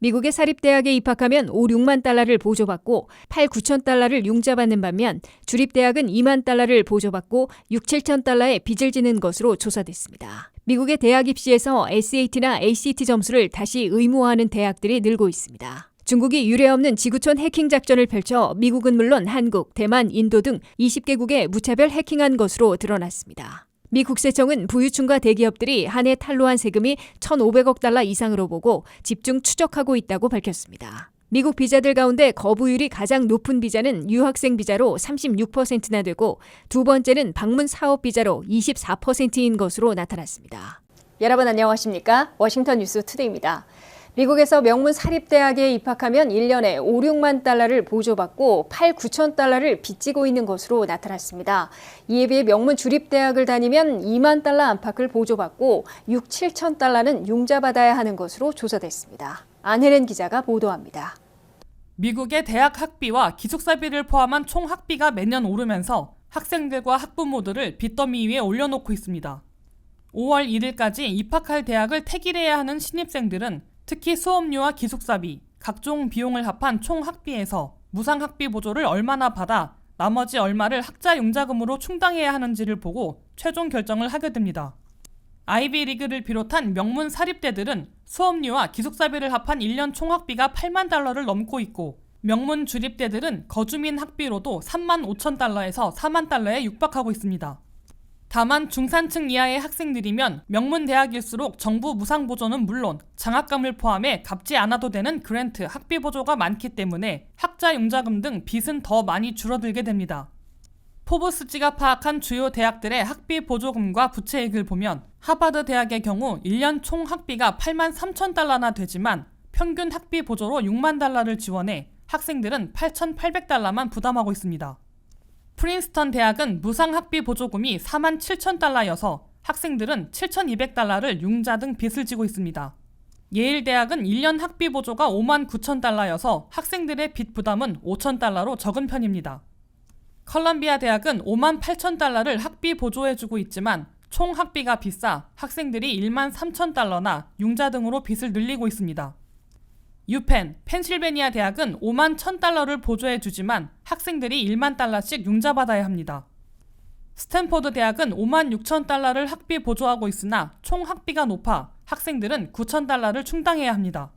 미국의 사립대학에 입학하면 5, 6만 달러를 보조받고 8, 9천 달러를 융자받는 반면 주립대학은 2만 달러를 보조받고 6, 7천 달러의 빚을 지는 것으로 조사됐습니다. 미국의 대학 입시에서 SAT나 ACT 점수를 다시 의무화하는 대학들이 늘고 있습니다. 중국이 유례없는 지구촌 해킹 작전을 펼쳐 미국은 물론 한국, 대만, 인도 등 20개국에 무차별 해킹한 것으로 드러났습니다. 미 국세청은 부유층과 대기업들이 한 해 탈루한 세금이 1,500억 달러 이상으로 보고 집중 추적하고 있다고 밝혔습니다. 미국 비자들 가운데 거부율이 가장 높은 비자는 유학생 비자로 36%나 되고 두 번째는 방문 사업 비자로 24%인 것으로 나타났습니다. 여러분 안녕하십니까? 워싱턴 뉴스 투데이입니다. 미국에서 명문 사립대학에 입학하면 1년에 5, 6만 달러를 보조받고 8, 9천 달러를 빚지고 있는 것으로 나타났습니다. 이에 비해 명문 주립대학을 다니면 2만 달러 안팎을 보조받고 6, 7천 달러는 융자받아야 하는 것으로 조사됐습니다. 안혜린 기자가 보도합니다. 미국의 대학 학비와 기숙사비를 포함한 총 학비가 매년 오르면서 학생들과 학부모들을 빚더미 위에 올려놓고 있습니다. 5월 1일까지 입학할 대학을 택일해야 하는 신입생들은 특히 수업료와 기숙사비, 각종 비용을 합한 총 학비에서 무상학비 보조를 얼마나 받아 나머지 얼마를 학자 융자금으로 충당해야 하는지를 보고 최종 결정을 하게 됩니다. 아이비리그를 비롯한 명문 사립대들은 수업료와 기숙사비를 합한 1년 총 학비가 8만 달러를 넘고 있고 명문 주립대들은 거주민 학비로도 3만 5천 달러에서 4만 달러에 육박하고 있습니다. 다만 중산층 이하의 학생들이면 명문 대학일수록 정부 무상 보조는 물론 장학금을 포함해 갚지 않아도 되는 그랜트, 학비 보조가 많기 때문에 학자 융자금 등 빚은 더 많이 줄어들게 됩니다. 포브스지가 파악한 주요 대학들의 학비 보조금과 부채액을 보면 하버드 대학의 경우 1년 총 학비가 8만 3천 달러나 되지만 평균 학비 보조로 6만 달러를 지원해 학생들은 8,800달러만 부담하고 있습니다. 프린스턴 대학은 무상 학비 보조금이 4만 7천 달러여서 학생들은 7,200달러를 융자 등 빚을 지고 있습니다. 예일 대학은 1년 학비 보조가 5만 9천 달러여서 학생들의 빚 부담은 5천 달러로 적은 편입니다. 컬럼비아 대학은 5만 8천 달러를 학비 보조해주고 있지만 총 학비가 비싸 학생들이 1만 3천 달러나 융자 등으로 빚을 늘리고 있습니다. 유펜, 펜실베니아 대학은 5만 1천 달러를 보조해주지만 학생들이 1만 달러씩 융자받아야 합니다. 스탠포드 대학은 5만 6천 달러를 학비 보조하고 있으나 총 학비가 높아 학생들은 9천 달러를 충당해야 합니다.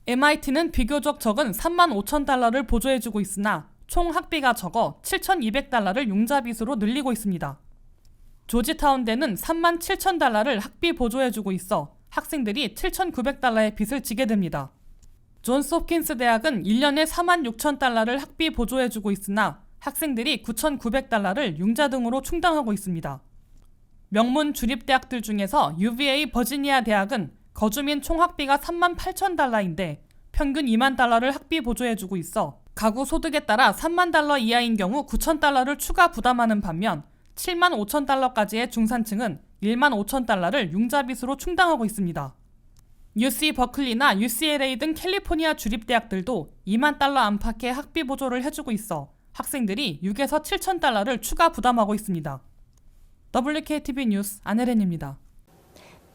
MIT는 비교적 적은 3만 5천 달러를 보조해주고 있으나 총 학비가 적어 7,200달러를 융자빚으로 늘리고 있습니다. 조지타운대는 3만 7천 달러를 학비 보조해주고 있어 학생들이 7,900달러의 빚을 지게 됩니다. 존스 홉킨스 대학은 1년에 4만 6천 달러를 학비 보조해주고 있으나 학생들이 9,900달러를 융자 등으로 충당하고 있습니다. 명문 주립대학들 중에서 UVA 버지니아 대학은 거주민 총 학비가 3만 8천 달러인데 평균 2만 달러를 학비 보조해주고 있어 가구 소득에 따라 3만 달러 이하인 경우 9천 달러를 추가 부담하는 반면 7만 5천 달러까지의 중산층은 1만 5천 달러를 융자빚으로 충당하고 있습니다. UC 버클리나 UCLA 등 캘리포니아 주립대학들도 2만 달러 안팎의 학비 보조를 해주고 있어 학생들이 6에서 7천 달러를 추가 부담하고 있습니다. WKTV 뉴스 안혜린입니다.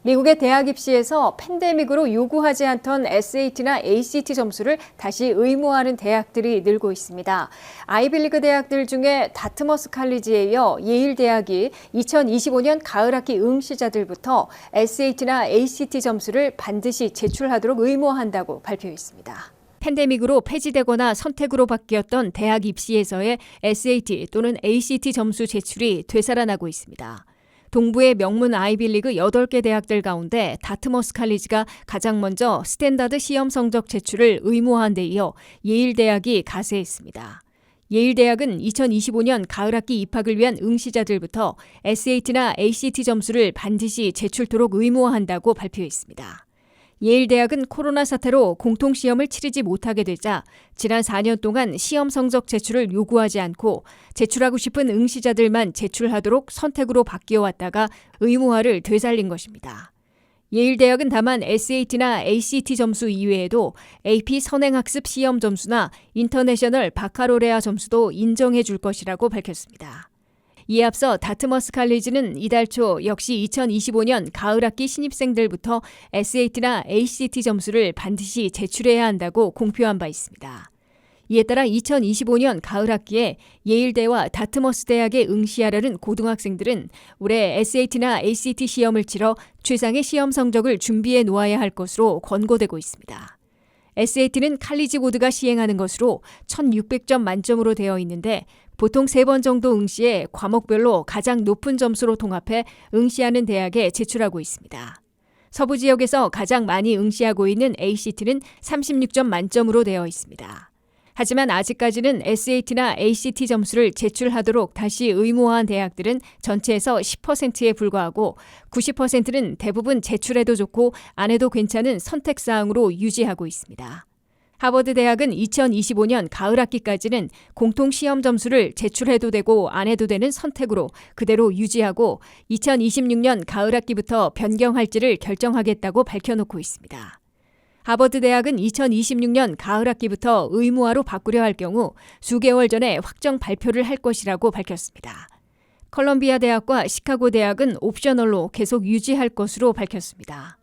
미국의 대학 입시에서 팬데믹으로 요구하지 않던 SAT나 ACT 점수를 다시 의무화하는 대학들이 늘고 있습니다. 아이빌리그 대학들 중에 다트머스 칼리지에 이어 예일 대학이 2025년 가을 학기 응시자들부터 SAT나 ACT 점수를 반드시 제출하도록 의무화한다고 발표했습니다. 팬데믹으로 폐지되거나 선택으로 바뀌었던 대학 입시에서의 SAT 또는 ACT 점수 제출이 되살아나고 있습니다. 동부의 명문 아이빌리그 8개 대학들 가운데 다트머스 칼리지가 가장 먼저 스탠다드 시험 성적 제출을 의무화한 데 이어 예일 대학이 가세했습니다. 예일 대학은 2025년 가을 학기 입학을 위한 응시자들부터 SAT나 ACT 점수를 반드시 제출토록 의무화한다고 발표했습니다. 예일 대학은 코로나 사태로 공통시험을 치르지 못하게 되자 지난 4년 동안 시험 성적 제출을 요구하지 않고 제출하고 싶은 응시자들만 제출하도록 선택으로 바뀌어왔다가 의무화를 되살린 것입니다. 예일대학은 다만 SAT나 ACT 점수 이외에도 AP 선행학습 시험 점수나 인터내셔널 바카로레아 점수도 인정해 줄 것이라고 밝혔습니다. 이에 앞서 다트머스 칼리지는 이달 초 역시 2025년 가을학기 신입생들부터 SAT나 ACT 점수를 반드시 제출해야 한다고 공표한 바 있습니다. 이에 따라 2025년 가을학기에 예일대와 다트머스 대학에 응시하려는 고등학생들은 올해 SAT나 ACT 시험을 치러 최상의 시험 성적을 준비해 놓아야 할 것으로 권고되고 있습니다. SAT는 칼리지 보드가 시행하는 것으로 1,600점 만점으로 되어 있는데 보통 3번 정도 응시에 과목별로 가장 높은 점수로 통합해 응시하는 대학에 제출하고 있습니다. 서부 지역에서 가장 많이 응시하고 있는 ACT는 36점 만점으로 되어 있습니다. 하지만 아직까지는 SAT나 ACT 점수를 제출하도록 다시 의무화한 대학들은 전체에서 10%에 불과하고 90%는 대부분 제출해도 좋고 안 해도 괜찮은 선택사항으로 유지하고 있습니다. 하버드 대학은 2025년 가을 학기까지는 공통 시험 점수를 제출해도 되고 안 해도 되는 선택으로 그대로 유지하고 2026년 가을 학기부터 변경할지를 결정하겠다고 밝혀놓고 있습니다. 하버드 대학은 2026년 가을 학기부터 의무화로 바꾸려 할 경우 수개월 전에 확정 발표를 할 것이라고 밝혔습니다. 컬럼비아 대학과 시카고 대학은 옵셔널로 계속 유지할 것으로 밝혔습니다.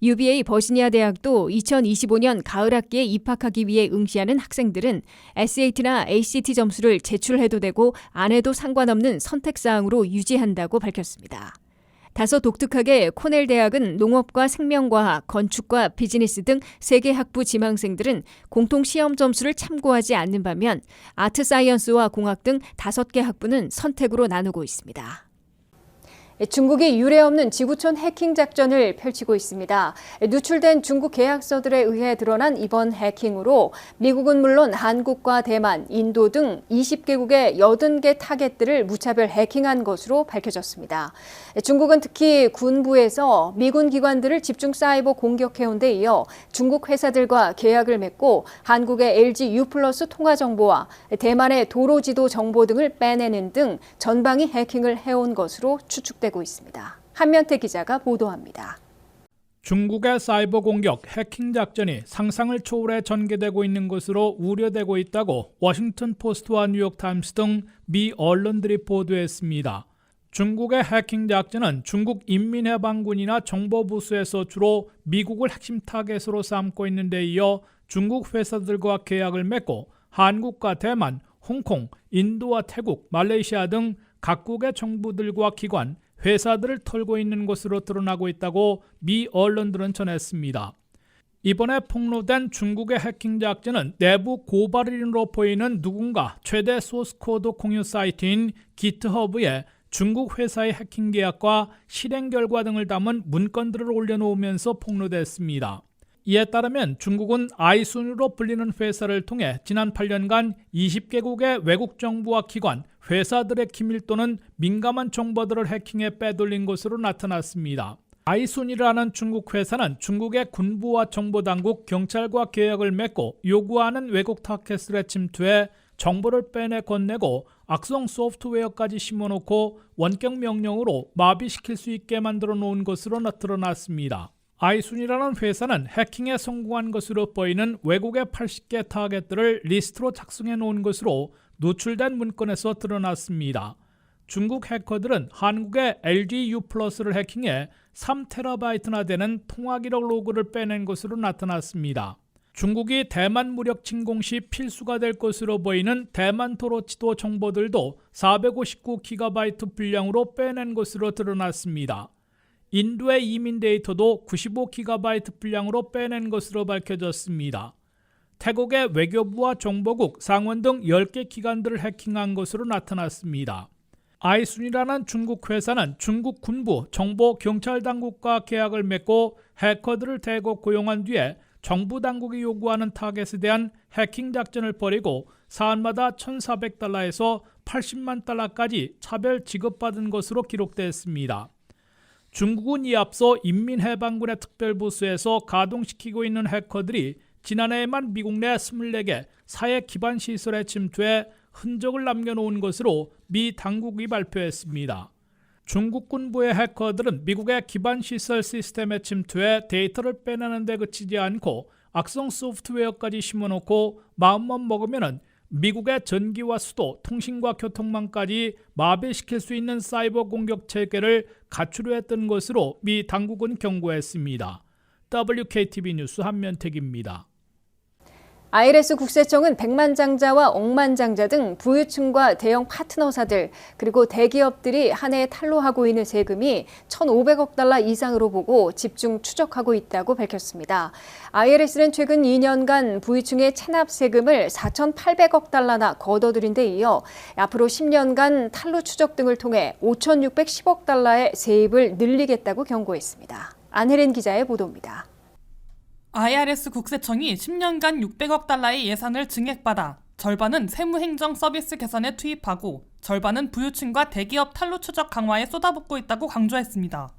UVA 버지니아 대학도 2025년 가을 학기에 입학하기 위해 응시하는 학생들은 SAT나 ACT 점수를 제출해도 되고 안 해도 상관없는 선택사항으로 유지한다고 밝혔습니다. 다소 독특하게 코넬 대학은 농업과 생명과학, 건축과 비즈니스 등 3개 학부 지망생들은 공통 시험 점수를 참고하지 않는 반면 아트 사이언스와 공학 등 5개 학부는 선택으로 나누고 있습니다. 중국이 유례없는 지구촌 해킹 작전을 펼치고 있습니다. 누출된 중국 계약서들에 의해 드러난 이번 해킹으로 미국은 물론 한국과 대만, 인도 등 20개국의 80개 타겟들을 무차별 해킹한 것으로 밝혀졌습니다. 중국은 특히 군부에서 미군 기관들을 집중 사이버 공격해온 데 이어 중국 회사들과 계약을 맺고 한국의 LG U+ 통화 정보와 대만의 도로 지도 정보 등을 빼내는 등 전방위 해킹을 해온 것으로 추측됩니다. 있습니다. 한면태 기자가 보도합니다. 중국의 사이버 공격 해킹 작전이 상상을 초월해 전개되고 있는 것으로 우려되고 있다고 워싱턴 포스트와 뉴욕타임스 등 미 언론들이 보도했습니다. 중국의 해킹 작전은 중국 인민해방군이나 정보부수에서 주로 미국을 핵심 타겟으로 삼고 있는 데 이어 중국 회사들과 계약을 맺고 한국과 대만, 홍콩, 인도와 태국, 말레이시아 등 각국의 정부들과 기관, 회사들을 털고 있는 것으로 드러나고 있다고 미 언론들은 전했습니다. 이번에 폭로된 중국의 해킹 작전은 내부 고발인으로 보이는 누군가 최대 소스코드 공유 사이트인 GitHub에 중국 회사의 해킹 계약과 실행 결과 등을 담은 문건들을 올려놓으면서 폭로됐습니다. 이에 따르면 중국은 아이순으로 불리는 회사를 통해 지난 8년간 20개국의 외국 정부와 기관, 회사들의 기밀 또는 민감한 정보들을 해킹해 빼돌린 것으로 나타났습니다. 아이순이라는 중국 회사는 중국의 군부와 정보당국, 경찰과 계약을 맺고 요구하는 외국 타켓을 침투해 정보를 빼내 건네고 악성 소프트웨어까지 심어놓고 원격 명령으로 마비시킬 수 있게 만들어 놓은 것으로 드러났습니다. 아이순이라는 회사는 해킹에 성공한 것으로 보이는 외국의 80개 타겟들을 리스트로 작성해 놓은 것으로 노출된 문건에서 드러났습니다. 중국 해커들은 한국의 LG U+를 해킹해 3TB나 되는 통화기록 로그를 빼낸 것으로 나타났습니다. 중국이 대만 무력 침공 시 필수가 될 것으로 보이는 대만 도로 지도 정보들도 459GB 분량으로 빼낸 것으로 드러났습니다. 인도의 이민 데이터도 95GB 분량으로 빼낸 것으로 밝혀졌습니다. 태국의 외교부와 정보국, 상원 등 10개 기관들을 해킹한 것으로 나타났습니다. 아이순이라는 중국 회사는 중국 군부, 정보, 경찰 당국과 계약을 맺고 해커들을 대거 고용한 뒤에 정부 당국이 요구하는 타겟에 대한 해킹 작전을 벌이고 사안마다 1,400달러에서 80만 달러까지 차별 지급받은 것으로 기록됐습니다. 중국은 이 앞서 인민해방군의 특별부수에서 가동시키고 있는 해커들이 지난해에만 미국 내 24개 사회 기반 시설에 침투해 흔적을 남겨놓은 것으로 미 당국이 발표했습니다. 중국 군부의 해커들은 미국의 기반 시설 시스템에 침투해 데이터를 빼내는 데 그치지 않고 악성 소프트웨어까지 심어놓고 마음만 먹으면은 미국의 전기와 수도, 통신과 교통망까지 마비시킬 수 있는 사이버 공격 체계를 갖추려 했던 것으로 미 당국은 경고했습니다. WKTV 뉴스 한면택입니다. IRS 국세청은 백만장자와 억만장자 등 부유층과 대형 파트너사들 그리고 대기업들이 한 해에 탈루하고 있는 세금이 1,500억 달러 이상으로 보고 집중 추적하고 있다고 밝혔습니다. IRS는 최근 2년간 부유층의 체납 세금을 4,800억 달러나 거둬들인 데 이어 앞으로 10년간 탈루 추적 등을 통해 5,610억 달러의 세입을 늘리겠다고 경고했습니다. 안혜린 기자의 보도입니다. IRS 국세청이 10년간 600억 달러의 예산을 증액받아 절반은 세무행정 서비스 개선에 투입하고 절반은 부유층과 대기업 탈루 추적 강화에 쏟아붓고 있다고 강조했습니다.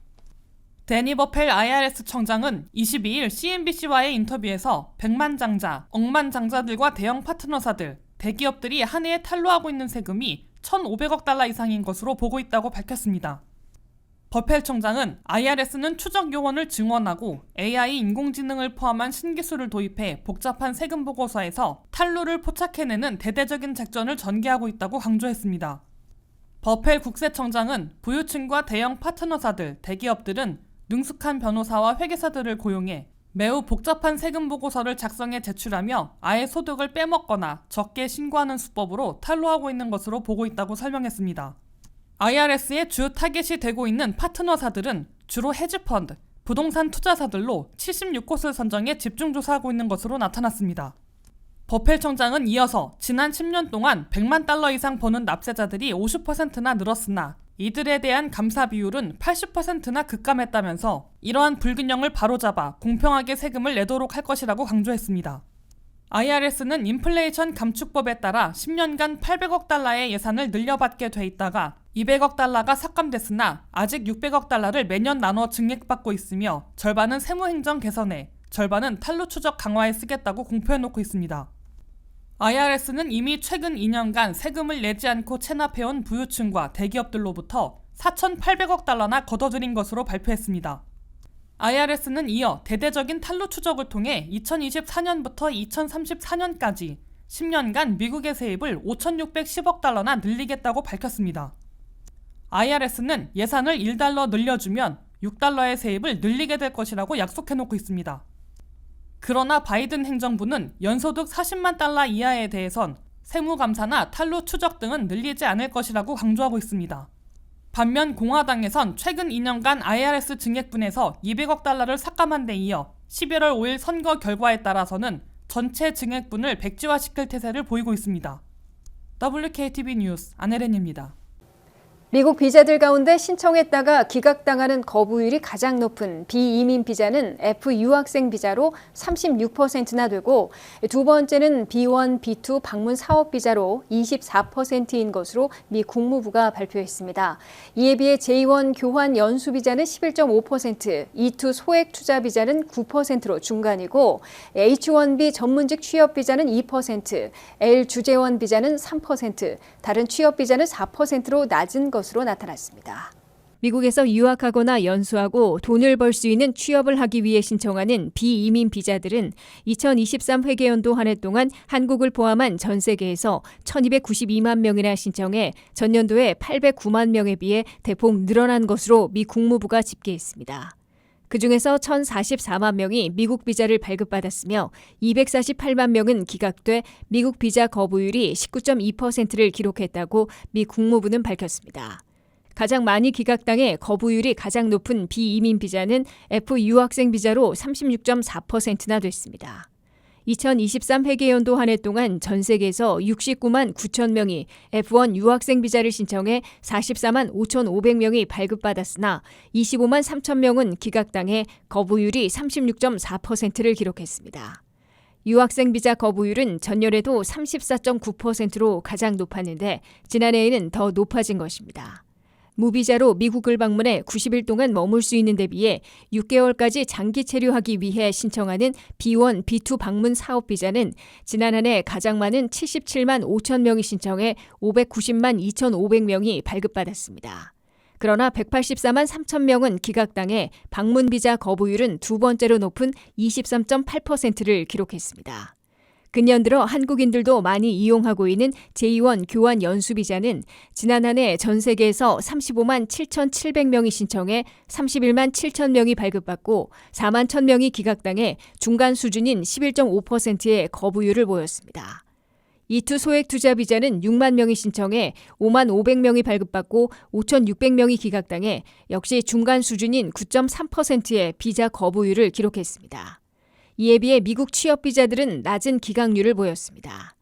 데니 버펠 IRS 청장은 22일 CNBC와의 인터뷰에서 백만장자, 억만장자들과 대형 파트너사들, 대기업들이 한 해에 탈루하고 있는 세금이 1,500억 달러 이상인 것으로 보고 있다고 밝혔습니다. 버펠 청장은 IRS는 추적 요원을 증원하고 AI 인공지능을 포함한 신기술을 도입해 복잡한 세금 보고서에서 탈루를 포착해내는 대대적인 작전을 전개하고 있다고 강조했습니다. 버펠 국세청장은 부유층과 대형 파트너사들, 대기업들은 능숙한 변호사와 회계사들을 고용해 매우 복잡한 세금 보고서를 작성해 제출하며 아예 소득을 빼먹거나 적게 신고하는 수법으로 탈루하고 있는 것으로 보고 있다고 설명했습니다. IRS의 주 타겟이 되고 있는 파트너사들은 주로 헤지펀드, 부동산 투자사들로 76곳을 선정해 집중 조사하고 있는 것으로 나타났습니다. 버펠 청장은 이어서 지난 10년 동안 100만 달러 이상 버는 납세자들이 50%나 늘었으나 이들에 대한 감사 비율은 80%나 급감했다면서 이러한 불균형을 바로잡아 공평하게 세금을 내도록 할 것이라고 강조했습니다. IRS는 인플레이션 감축법에 따라 10년간 800억 달러의 예산을 늘려받게 돼 있다가 200억 달러가 삭감됐으나 아직 600억 달러를 매년 나눠 증액받고 있으며 절반은 세무행정 개선에, 절반은 탈루 추적 강화에 쓰겠다고 공표해놓고 있습니다. IRS는 이미 최근 2년간 세금을 내지 않고 체납해온 부유층과 대기업들로부터 4,800억 달러나 거둬들인 것으로 발표했습니다. IRS는 이어 대대적인 탈루 추적을 통해 2024년부터 2034년까지 10년간 미국의 세입을 5,610억 달러나 늘리겠다고 밝혔습니다. IRS는 예산을 1달러 늘려주면 6달러의 세입을 늘리게 될 것이라고 약속해놓고 있습니다. 그러나 바이든 행정부는 연소득 40만 달러 이하에 대해선 세무감사나 탈루 추적 등은 늘리지 않을 것이라고 강조하고 있습니다. 반면 공화당에선 최근 2년간 IRS 증액분에서 200억 달러를 삭감한 데 이어 11월 5일 선거 결과에 따라서는 전체 증액분을 백지화시킬 태세를 보이고 있습니다. WKTV 뉴스 안혜린입니다. 미국 비자들 가운데 신청했다가 기각당하는 거부율이 가장 높은 비이민 비자는 F 유학생 비자로 36%나 되고 두 번째는 B1, B2 방문 사업 비자로 24%인 것으로 미 국무부가 발표했습니다. 이에 비해 J1 교환 연수 비자는 11.5%, E2 소액 투자 비자는 9%로 중간이고 H1B 전문직 취업 비자는 2%, L 주재원 비자는 3%, 다른 취업 비자는 4%로 낮은 것으로 나타났습니다. 미국에서 유학하거나 연수하고 돈을 벌 수 있는 취업을 하기 위해 신청하는 비이민 비자들은 2023 회계연도 한 해 동안 한국을 포함한 전 세계에서 1,292만 명이나 신청해 전년도에 809만 명에 비해 대폭 늘어난 것으로 미 국무부가 집계했습니다. 그중에서 1,044만 명이 미국 비자를 발급받았으며 248만 명은 기각돼 미국 비자 거부율이 19.2%를 기록했다고 미 국무부는 밝혔습니다. 가장 많이 기각당해 거부율이 가장 높은 비이민 비자는 F 유학생 비자로 36.4%나 됐습니다. 2023 회계연도 한 해 동안 전 세계에서 69만 9천 명이 F1 유학생 비자를 신청해 44만 5,500명이 발급받았으나 25만 3천 명은 기각당해 거부율이 36.4%를 기록했습니다. 유학생 비자 거부율은 전년에도 34.9%로 가장 높았는데 지난해에는 더 높아진 것입니다. 무비자로 미국을 방문해 90일 동안 머물 수 있는 데 비해 6개월까지 장기 체류하기 위해 신청하는 B1, B2 방문 사업 비자는 지난 한 해 가장 많은 77만 5천 명이 신청해 590만 2,500명이 발급받았습니다. 그러나 184만 3천 명은 기각당해 방문 비자 거부율은 두 번째로 높은 23.8%를 기록했습니다. 근년 들어 한국인들도 많이 이용하고 있는 제2원 교환 연수 비자는 지난 한 해 전 세계에서 35만 7,700명이 신청해 31만 7천 명이 발급받고 4만 1천 명이 기각당해 중간 수준인 11.5%의 거부율을 보였습니다. E2 소액 투자 비자는 6만 명이 신청해 5만 500명이 발급받고 5,600명이 기각당해 역시 중간 수준인 9.3%의 비자 거부율을 기록했습니다. 이에 비해 미국 취업 비자들은 낮은 기각률을 보였습니다.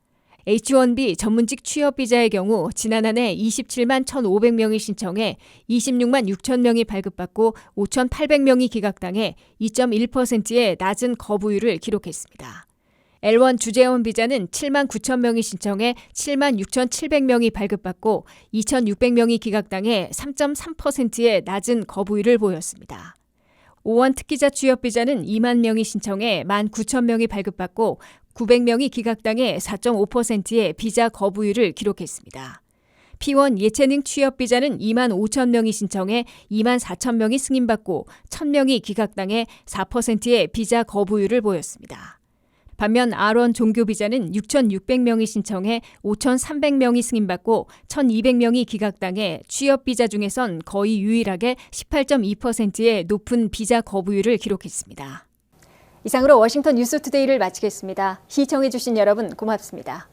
H1B 전문직 취업 비자의 경우 지난 한 해 27만 1,500명이 신청해 26만 6천 명이 발급받고 5,800명이 기각당해 2.1%의 낮은 거부율을 기록했습니다. L1 주재원 비자는 7만 9천 명이 신청해 7만 6,700명이 발급받고 2,600명이 기각당해 3.3%의 낮은 거부율을 보였습니다. 5원 특기자 취업 비자는 2만 명이 신청해 1만 9천 명이 발급받고 900명이 기각당해 4.5%의 비자 거부율을 기록했습니다. P1 예체능 취업 비자는 2만 5천 명이 신청해 2만 4천 명이 승인받고 1,000명이 기각당해 4%의 비자 거부율을 보였습니다. 반면 R1 종교 비자는 6,600명이 신청해 5,300명이 승인받고 1,200명이 기각당해 취업 비자 중에선 거의 유일하게 18.2%의 높은 비자 거부율을 기록했습니다. 이상으로 워싱턴 뉴스투데이를 마치겠습니다. 시청해주신 여러분 고맙습니다.